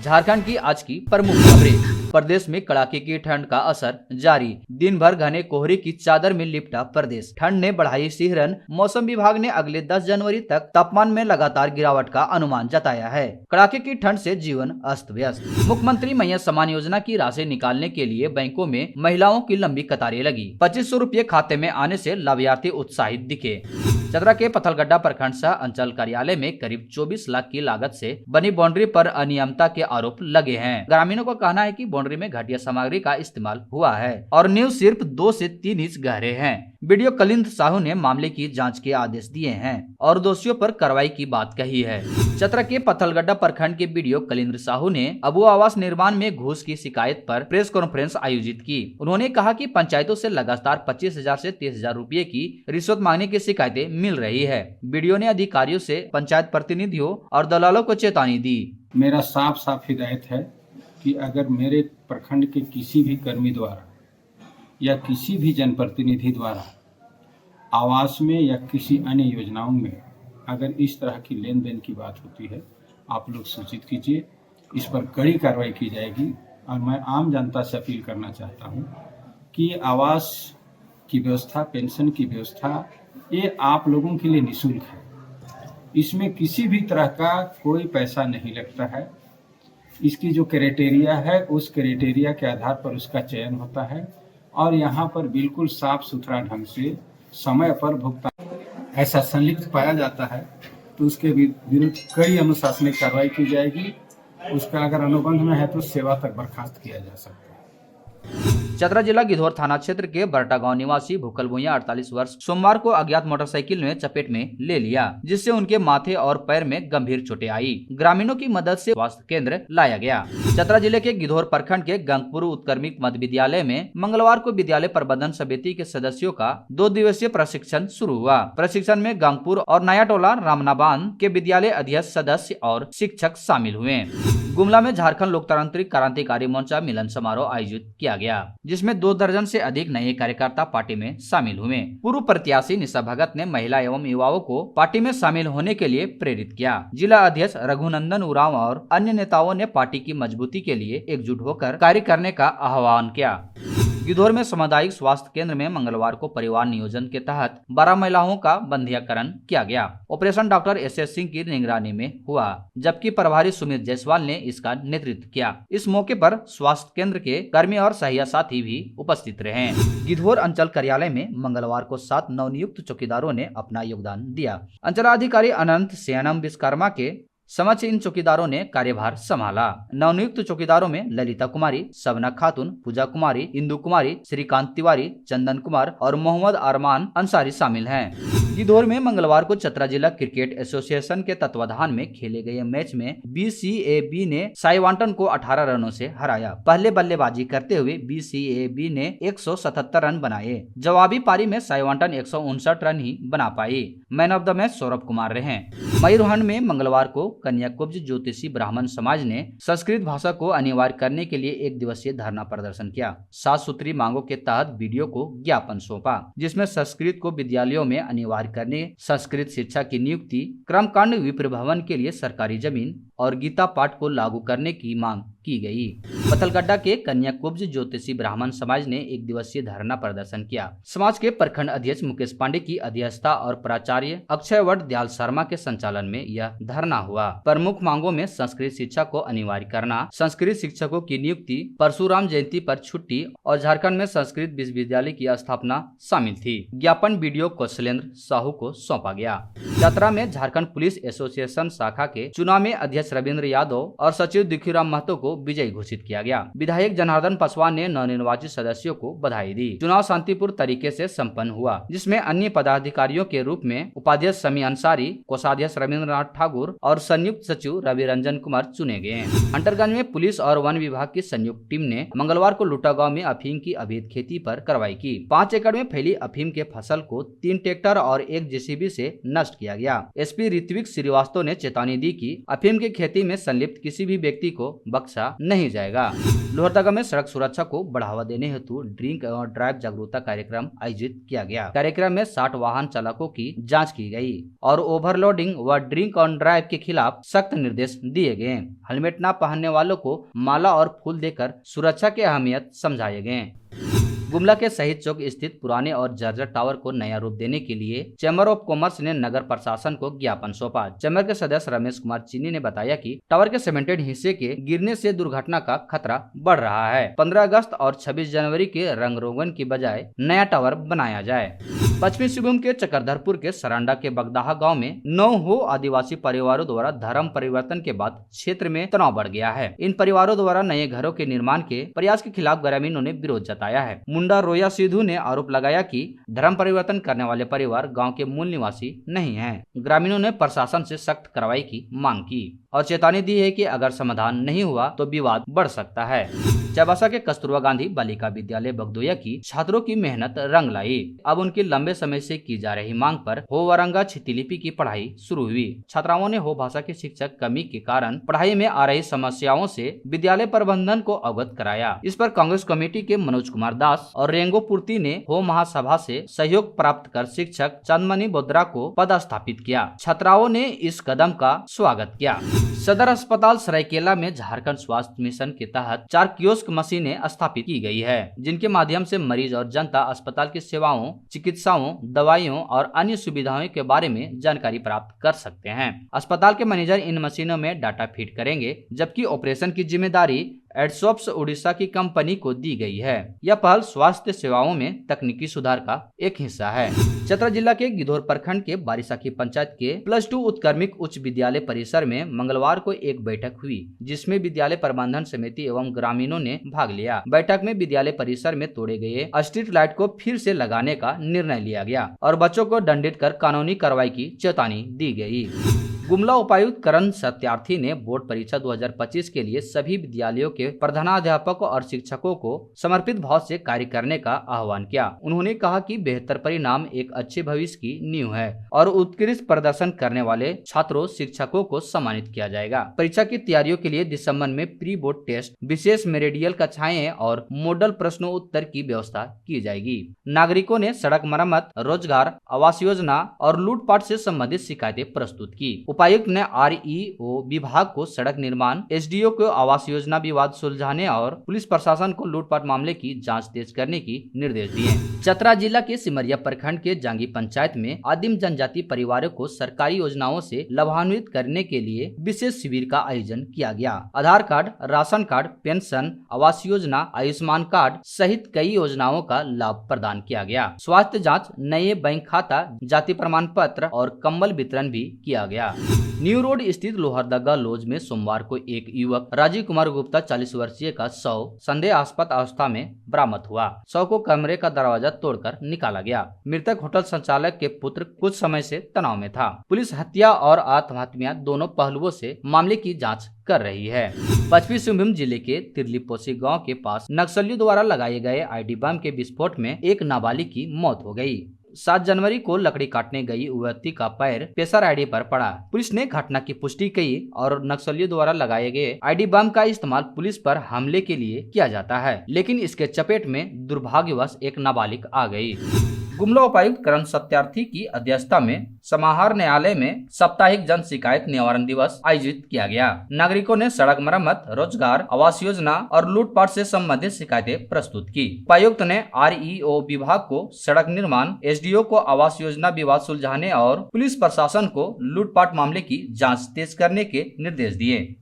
झारखंड की आज की प्रमुख खबरें। प्रदेश में कड़ाके की ठंड का असर जारी। दिन भर घने कोहरे की चादर में लिपटा प्रदेश। ठंड ने बढ़ाई सिहरन। मौसम विभाग ने अगले 10 जनवरी तक तापमान में लगातार गिरावट का अनुमान जताया है। कड़ाके की ठंड से जीवन अस्त व्यस्त। मुख्यमंत्री मैया सम्मान योजना की राशि निकालने के लिए बैंकों में महिलाओं की लंबी कतारें लगी। 2500 रुपये खाते में आने से लाभार्थी उत्साहित दिखे। चतरा के पथलगड्डा प्रखंड सह अंचल कार्यालय में करीब 24 लाख की लागत से बनी बाउंड्री पर अनियमितता के आरोप लगे हैं। ग्रामीणों का कहना है कि बाउंड्री में घटिया सामग्री का इस्तेमाल हुआ है और नींव सिर्फ 2 से 3 इंच गहरे हैं। वीडियो कलिंद साहू ने मामले की जांच के आदेश दिए हैं और दोषियों पर कार्रवाई की बात कही है। चतरा के पथलगड्डा प्रखंड के वीडियो कलिंद्र साहू ने अबू आवास निर्माण में घूस की शिकायत पर प्रेस कॉन्फ्रेंस आयोजित की। उन्होंने कहा कि पंचायतों से लगातार 25,000 से 30,000 रुपए की रिश्वत मांगने की शिकायतें मिल रही है। वीडियो ने अधिकारियों से पंचायत प्रतिनिधियों और दलालों को चेतावनी दी। मेरा साफ साफ हिदायत है कि अगर मेरे प्रखंड के किसी भी कर्मी द्वारा या किसी भी जनप्रतिनिधि द्वारा आवास में या किसी अन्य योजनाओं में अगर इस तरह की लेन देन की बात होती है, आप लोग सूचित कीजिए। इस पर कड़ी कार्रवाई की जाएगी। और मैं आम जनता से अपील करना चाहता हूं कि आवास की व्यवस्था, पेंशन की व्यवस्था, ये आप लोगों के लिए निःशुल्क है। इसमें किसी भी तरह का कोई पैसा नहीं लगता है। इसकी जो क्राइटेरिया है, उस क्राइटेरिया के आधार पर उसका चयन होता है और यहाँ पर बिल्कुल साफ सुथरा ढंग से समय पर भुगतान। ऐसा संलिप्त पाया जाता है तो उसके विरुद्ध कड़ी अनुशासनिक कार्रवाई की जाएगी। उसका अगर अनुबंध में है तो सेवा तक बर्खास्त किया जा सकता है। चतरा जिला गिधौर थाना क्षेत्र के बरटा गांव निवासी भूकल भुइया 48 वर्ष सोमवार को अज्ञात मोटरसाइकिल ने चपेट में ले लिया, जिससे उनके माथे और पैर में गंभीर चोटें आई। ग्रामीणों की मदद से स्वास्थ्य केंद्र लाया गया। चतरा जिले के गिधौर प्रखंड के गंगपुर उत्क्रमित मध्य विद्यालय में मंगलवार को विद्यालय प्रबंधन समिति के सदस्यों का 2 दिवसीय प्रशिक्षण शुरू हुआ। प्रशिक्षण में गंगपुर और नया टोला रामनाबाद के विद्यालय अध्यक्ष, सदस्य और शिक्षक शामिल हुए। गुमला में झारखंड लोकतांत्रिक क्रांतिकारी मोर्चा मिलन समारोह आयोजित किया गया, जिसमें 2 दर्जन से अधिक नए कार्यकर्ता पार्टी में शामिल हुए। पूर्व प्रत्याशी निशा भगत ने महिला एवं युवाओं को पार्टी में शामिल होने के लिए प्रेरित किया। जिला अध्यक्ष रघुनंदन उरांव और अन्य नेताओं ने पार्टी की मजबूती के लिए एकजुट होकर कार्य करने का आह्वान किया। गिधौर में सामुदायिक स्वास्थ्य केंद्र में मंगलवार को परिवार नियोजन के तहत 12 महिलाओं का बंधियाकरण किया गया। ऑपरेशन डॉक्टर एस सिंह की निगरानी में हुआ, जबकि प्रभारी सुमित जायसवाल ने इसका नेतृत्व किया। इस मौके पर स्वास्थ्य केंद्र के कर्मी और सहायक साथी भी उपस्थित रहे। गिधौर अंचल कार्यालय में मंगलवार को 7 नवनियुक्त चौकीदारों ने अपना योगदान दिया। अंचलाधिकारी अनंत सेनम विश्वकर्मा के समक्ष इन चौकीदारों ने कार्यभार संभाला। नवनियुक्त चौकीदारों में ललिता कुमारी, सबना खातून, पूजा कुमारी, इंदु कुमारी, श्रीकांत तिवारी, चंदन कुमार और मोहम्मद अरमान अंसारी शामिल हैं। गिधौर में मंगलवार को चतरा जिला क्रिकेट एसोसिएशन के तत्वाधान में खेले गए मैच में BCAB ने साइवांटन को 18 रनों से हराया। पहले बल्लेबाजी करते हुए BCAB ने 177 रन बनाए। जवाबी पारी में साइवांटन 159 रन ही बना पाई। Man of the match Saurabh Kumar रहे। मयूरहंड में मंगलवार को कन्याकुब्ज ज्योतिषी ब्राह्मण समाज ने संस्कृत भाषा को अनिवार्य करने के लिए 1 दिवसीय धरना प्रदर्शन किया। 7 सूत्री मांगों के तहत वीडियो को ज्ञापन सौंपा, जिसमें संस्कृत को विद्यालयों में अनिवार्य करने, संस्कृत शिक्षा की नियुक्ति, क्रमकांड विप्र भवन के लिए सरकारी जमीन और गीता पाठ को लागू करने की मांग की गई। पथलगड्डा के कन्याकुब्ज ज्योतिषी ब्राह्मण समाज ने 1 दिवसीय धरना प्रदर्शन किया। समाज के प्रखंड अध्यक्ष मुकेश पांडे की अध्यक्षता और प्राचार्य अक्षयवट दयाल शर्मा के संचालन में यह धरना हुआ। प्रमुख मांगों में संस्कृत शिक्षा को अनिवार्य करना, संस्कृत शिक्षकों की नियुक्ति, परशुराम जयंती पर छुट्टी और झारखंड में संस्कृत विश्वविद्यालय की स्थापना शामिल थी। ज्ञापन वीडियो कौशलेंद्र साहू को सौंपा गया। चतरा में झारखंड पुलिस एसोसिएशन शाखा के चुनाव में अध्यक्ष रविंद्र यादव और सचिव दिखीराम महतो को विजयी घोषित किया गया। विधायक जनार्दन पासवान ने नवनिर्वाचित सदस्यों को बधाई दी। चुनाव शांतिपूर्ण तरीके से संपन्न हुआ, जिसमें अन्य पदाधिकारियों के रूप में उपाध्यक्ष समी अंसारी, कोषाध्यक्ष रविंद्रनाथ ठाकुर और संयुक्त सचिव रवि रंजन कुमार चुने गए। हंटरगंज में पुलिस और वन विभाग की संयुक्त टीम ने मंगलवार को लुटा गाँव में अफीम की अवैध खेती पर कार्रवाई की। 5 एकड़ में फैली अफीम के फसल को 3 ट्रैक्टर और 1 JCB से नष्ट किया गया। SP ऋत्विक श्रीवास्तव ने चेतावनी दी कि अफीम के खेती में संलिप्त किसी भी व्यक्ति को बख्शा नहीं जाएगा। लोहरदगा में सड़क सुरक्षा को बढ़ावा देने हेतु ड्रिंक और ड्राइव जागरूकता कार्यक्रम आयोजित किया गया। कार्यक्रम में 60 वाहन चालकों की जांच की गई और ओवरलोडिंग व ड्रिंक ऑन ड्राइव के खिलाफ सख्त निर्देश दिए गए। हेलमेट न पहनने वालों को माला और फूल देकर सुरक्षा की अहमियत समझाए गए। गुमला के शहीद चौक स्थित पुराने और जर्जर टावर को नया रूप देने के लिए चैम्बर ऑफ कॉमर्स ने नगर प्रशासन को ज्ञापन सौंपा। चैम्बर के सदस्य रमेश कुमार चीनी ने बताया कि टावर के सीमेंटेड हिस्से के गिरने से दुर्घटना का खतरा बढ़ रहा है। 15 अगस्त और 26 जनवरी के रंग रोगन की बजाय नया टावर बनाया जाए। पश्चिमी सिंहभूम के चक्रधरपुर के सरांडा के बगदाहा गांव में 9 हो आदिवासी परिवारों द्वारा धर्म परिवर्तन के बाद क्षेत्र में तनाव बढ़ गया है। इन परिवारों द्वारा नए घरों के निर्माण के प्रयास के खिलाफ ग्रामीणों ने विरोध जताया है। मुंडा रोया सिद्धू ने आरोप लगाया कि धर्म परिवर्तन करने वाले परिवार गांव के मूल निवासी नहीं हैं। ग्रामीणों ने प्रशासन से सख्त कार्रवाई की मांग की और चेतावनी दी है कि अगर समाधान नहीं हुआ तो विवाद बढ़ सकता है। चाईबासा के कस्तूरबा गांधी बालिका विद्यालय बगदोया की छात्रों की मेहनत रंग लाई। अब उनकी लंबे समय से की जा रही मांग पर हो वरंगा छितिलिपि की पढ़ाई शुरू हुई। छात्राओं ने हो भाषा के शिक्षक कमी के कारण पढ़ाई में आ रही समस्याओं से विद्यालय प्रबंधन को अवगत कराया। इस पर कांग्रेस कमेटी के मनोज कुमार दास और रेंगो पूर्ति ने हो महासभा से सहयोग प्राप्त कर शिक्षक चंदमणि बोद्रा को पदस्थापित किया। छात्राओं ने इस कदम का स्वागत किया। सदर अस्पताल सरायकेला में झारखंड स्वास्थ्य मिशन के तहत 4 कियोस्क मशीनें स्थापित की गई है, जिनके माध्यम से मरीज और जनता अस्पताल की सेवाओं, चिकित्साओं, दवाइयों और अन्य सुविधाओं के बारे में जानकारी प्राप्त कर सकते हैं। अस्पताल के मैनेजर इन मशीनों में डाटा फीड करेंगे, जबकि ऑपरेशन की जिम्मेदारी एडसॉप्स उड़ीसा की कंपनी को दी गई है। यह पहल स्वास्थ्य सेवाओं में तकनीकी सुधार का एक हिस्सा है। चतरा जिला के गिधौर प्रखंड के बारिसाखी पंचायत के +2 उत्क्रमिक उच्च विद्यालय परिसर में मंगलवार को एक बैठक हुई, जिसमें विद्यालय प्रबंधन समिति एवं ग्रामीणों ने भाग लिया। बैठक में विद्यालय परिसर में तोड़े गए स्ट्रीट लाइट को फिर से लगाने का निर्णय लिया गया और बच्चों को दंडित कर कानूनी कार्रवाई की चेतावनी दी गई। गुमला उपायुक्त करण सत्यार्थी ने बोर्ड परीक्षा 2025 के लिए सभी विद्यालयों के प्रधानाध्यापकों और शिक्षकों को समर्पित भाव से कार्य करने का आह्वान किया। उन्होंने कहा कि बेहतर परिणाम एक अच्छे भविष्य की नींव है और उत्कृष्ट प्रदर्शन करने वाले छात्रों शिक्षकों को सम्मानित किया जाएगा। परीक्षा की तैयारियों के लिए दिसंबर में प्री बोर्ड टेस्ट, विशेष मेरिडियल कक्षाएं और मॉडल प्रश्नोत्तर की व्यवस्था की जाएगी। नागरिकों ने सड़क मरम्मत, रोजगार, आवास योजना और लूटपाट से संबंधित शिकायतें प्रस्तुत की। उपायुक्त ने REO विभाग को सड़क निर्माण, SDO को आवास योजना विवाद सुलझाने और पुलिस प्रशासन को लूटपाट मामले की जांच तेज करने की निर्देश दिए। चतरा जिला के सिमरिया प्रखंड के जांगी पंचायत में आदिम जनजाति परिवारों को सरकारी योजनाओं से लाभान्वित करने के लिए विशेष शिविर का आयोजन किया गया। आधार card, ration card, pension, Awas Yojana, Ayushman card सहित कई योजनाओं का लाभ प्रदान किया गया। स्वास्थ्य जाँच, नए बैंक खाता, जाति प्रमाण पत्र और कंबल वितरण भी किया गया। न्यू रोड स्थित लोहरदगा लॉज में सोमवार को एक युवक राजीव कुमार गुप्ता 40 वर्षीय का शव संदेहास्पद अवस्था में बरामद हुआ। शव को कमरे का दरवाजा तोड़कर निकाला गया। मृतक होटल संचालक के पुत्र कुछ समय से तनाव में था। पुलिस हत्या और आत्महत्या दोनों पहलुओं से मामले की जांच कर रही है। पश्चिमी सिंहभूम जिले के तिरलीपोसी गांव के पास नक्सलियों द्वारा लगाए गए ID बम के विस्फोट में एक नाबालिग की मौत हो गई। 7 जनवरी को लकड़ी काटने गई युवती का पैर पेशर ID पर पड़ा। पुलिस ने घटना की पुष्टि की और नक्सलियों द्वारा लगाए गए ID बम का इस्तेमाल पुलिस पर हमले के लिए किया जाता है, लेकिन इसके चपेट में दुर्भाग्यवश एक नाबालिग आ गई। गुमला उपायुक्त करण सत्यार्थी की अध्यक्षता में समाहार न्यायालय में साप्ताहिक जन शिकायत निवारण दिवस आयोजित किया गया। नागरिकों ने सड़क मरम्मत, रोजगार, आवास योजना और लूटपाट से संबंधित शिकायतें प्रस्तुत की। उपायुक्त ने REO विभाग को सड़क निर्माण, SDO को आवास योजना विवाद सुलझाने और पुलिस प्रशासन को लूटपाट मामले की जांच तेज करने के निर्देश दिए।